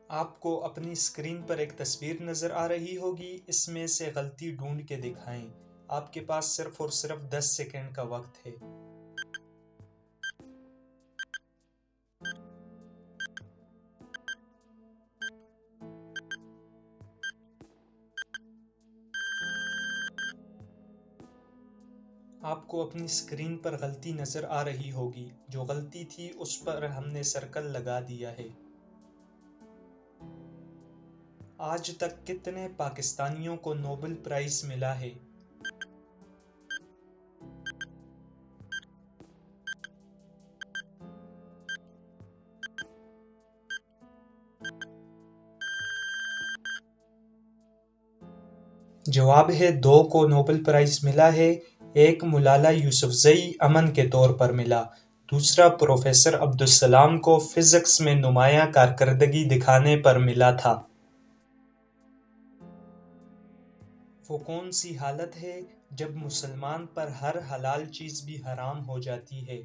آپ کو اپنی اسکرین پر ایک تصویر نظر آ رہی ہوگی، اس میں سے غلطی ڈھونڈ کے دکھائیں۔ آپ کے پاس صرف اور صرف 10 سیکنڈ کا وقت ہے۔ آپ کو اپنی اسکرین پر غلطی نظر آ رہی ہوگی، جو غلطی تھی اس پر ہم نے سرکل لگا دیا ہے۔ آج تک کتنے پاکستانیوں کو نوبل پرائز ملا ہے؟ جواب ہے 2 کو نوبل پرائز ملا ہے۔ ایک ملالہ یوسفزئی امن کے طور پر ملا، دوسرا پروفیسر عبدالسلام کو فزکس میں نمایاں کارکردگی دکھانے پر ملا تھا۔ وہ کون سی حالت ہے جب مسلمان پر ہر حلال چیز بھی حرام ہو جاتی ہے؟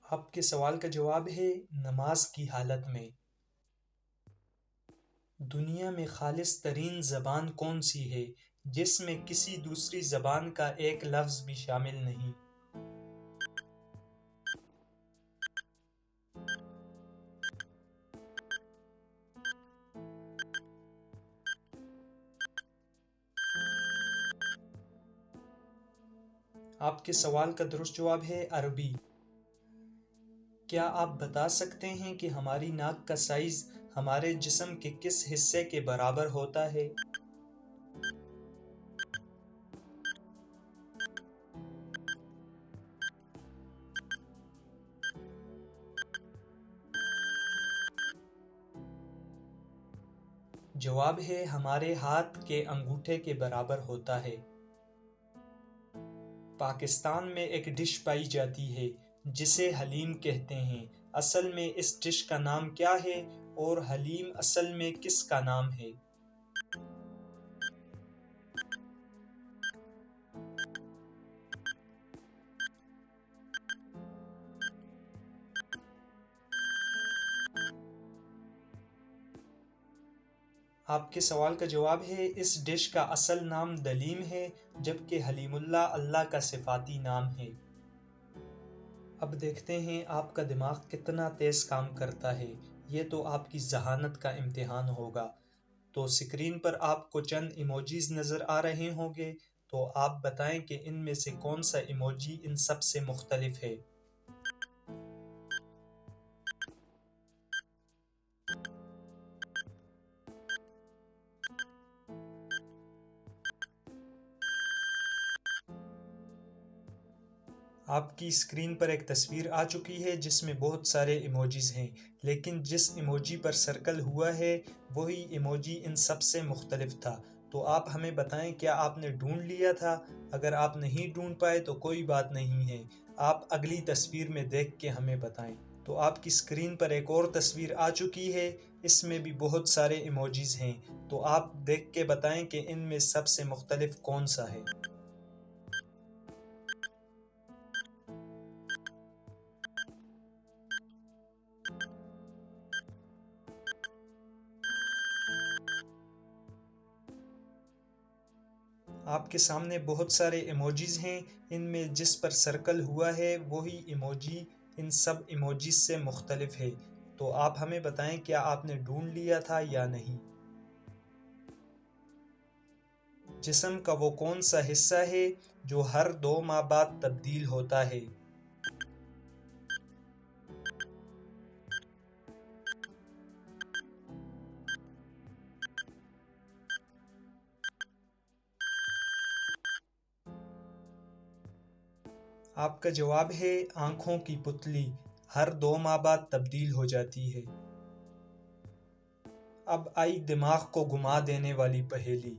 آپ کے سوال کا جواب ہے نماز کی حالت میں۔ دنیا میں خالص ترین زبان کون سی ہے جس میں کسی دوسری زبان کا ایک لفظ بھی شامل نہیں؟ آپ کے سوال کا درست جواب ہے عربی۔ کیا آپ بتا سکتے ہیں کہ ہماری ناک کا سائز ہمارے جسم کے کس حصے کے برابر ہوتا ہے؟ جواب ہے ہمارے ہاتھ کے انگوٹھے کے برابر ہوتا ہے۔ پاکستان میں ایک ڈش پائی جاتی ہے جسے حلیم کہتے ہیں، اصل میں اس ڈش کا نام کیا ہے اور حلیم اصل میں کس کا نام ہے؟ آپ کے سوال کا جواب ہے اس ڈش کا اصل نام دلیم ہے، جبکہ حلیم اللہ کا صفاتی نام ہے۔ اب دیکھتے ہیں آپ کا دماغ کتنا تیز کام کرتا ہے، یہ تو آپ کی ذہانت کا امتحان ہوگا۔ تو سکرین پر آپ کو چند ایموجیز نظر آ رہے ہوں گے، تو آپ بتائیں کہ ان میں سے کون سا ایموجی ان سب سے مختلف ہے۔ آپ کی اسکرین پر ایک تصویر آ چکی ہے جس میں بہت سارے ایموجیز ہیں، لیکن جس ایموجی پر سرکل ہوا ہے وہی ایموجی ان سب سے مختلف تھا۔ تو آپ ہمیں بتائیں کیا آپ نے ڈھونڈ لیا تھا؟ اگر آپ نہیں ڈھونڈ پائے تو کوئی بات نہیں ہے، آپ اگلی تصویر میں دیکھ کے ہمیں بتائیں۔ تو آپ کی اسکرین پر ایک اور تصویر آ چکی ہے، اس میں بھی بہت سارے ایموجیز ہیں، تو آپ دیکھ کے بتائیں کہ ان میں سب سے مختلف کون سا ہے۔ آپ کے سامنے بہت سارے ایموجیز ہیں، ان میں جس پر سرکل ہوا ہے وہی ایموجی ان سب ایموجیز سے مختلف ہے۔ تو آپ ہمیں بتائیں کیا آپ نے ڈھونڈ لیا تھا یا نہیں۔ جسم کا وہ کون سا حصہ ہے جو ہر 2 ماہ بعد تبدیل ہوتا ہے؟ آپ کا جواب ہے آنکھوں کی پتلی، ہر 2 ماہ بعد تبدیل ہو جاتی ہے۔ اب آئی دماغ کو گھما دینے والی پہیلی۔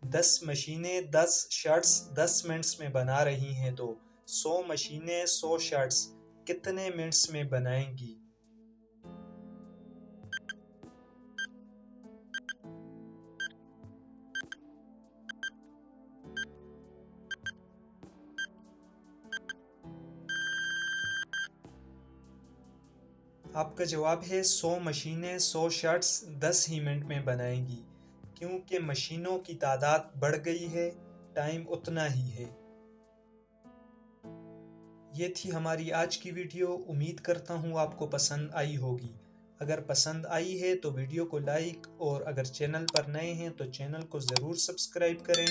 10 مشینیں 10 شرٹس 10 منٹس میں بنا رہی ہیں تو 100 مشینیں 100 شرٹس کتنے منٹس میں بنائیں گی؟ آپ کا جواب ہے 100 مشینیں 100 شرٹس 10 ہی منٹ میں بنائیں گی، کیونکہ مشینوں کی تعداد بڑھ گئی ہے، ٹائم اتنا ہی ہے۔ یہ تھی ہماری آج کی ویڈیو، امید کرتا ہوں آپ کو پسند آئی ہوگی۔ اگر پسند آئی ہے تو ویڈیو کو لائک، اور اگر چینل پر نئے ہیں تو چینل کو ضرور سبسکرائب کریں،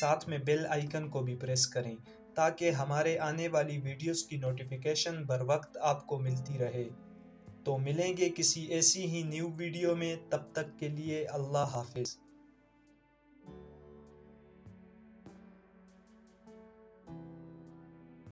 ساتھ میں بیل آئیکن کو بھی پریس کریں تاکہ ہمارے آنے والی ویڈیوز کی نوٹیفیکیشن بر وقت آپ کو ملتی رہے۔ تو ملیں گے کسی ایسی ہی نیو ویڈیو میں، تب تک کے لیے اللہ حافظ۔